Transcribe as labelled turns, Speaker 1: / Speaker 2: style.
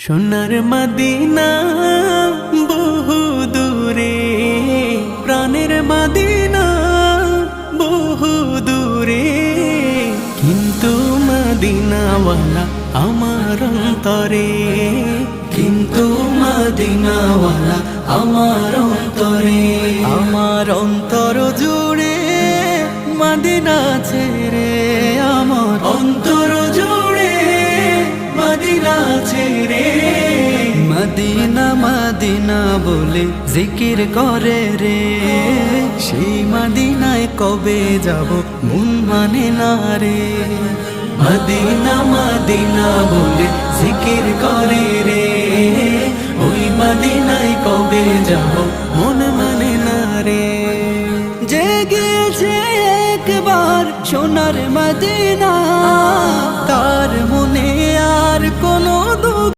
Speaker 1: সোনার মদিনা বহু দূরে, প্রাণের মদিনা বহু দূরে, কিন্তু মদিনাওয়ালা আমার অন্তরে, কিন্তু মদিনাওয়ালা আমার অন্তরে। আমার অন্তর জুড়ে মদিনা ছেড়ে, আমার অন্তর জুড়ে মদিনা ছেড়ে। মদিনা মদিনা বলে জিকির করে রে, সেই মদিনায় কবে যাব মন মানে না রে। মদিনা মদিনা বলে জিকির করে রে, ওই মদিনায় কবে যাব মন মানে না রে। যে গিয়েছে একবার সোনার মদিনা,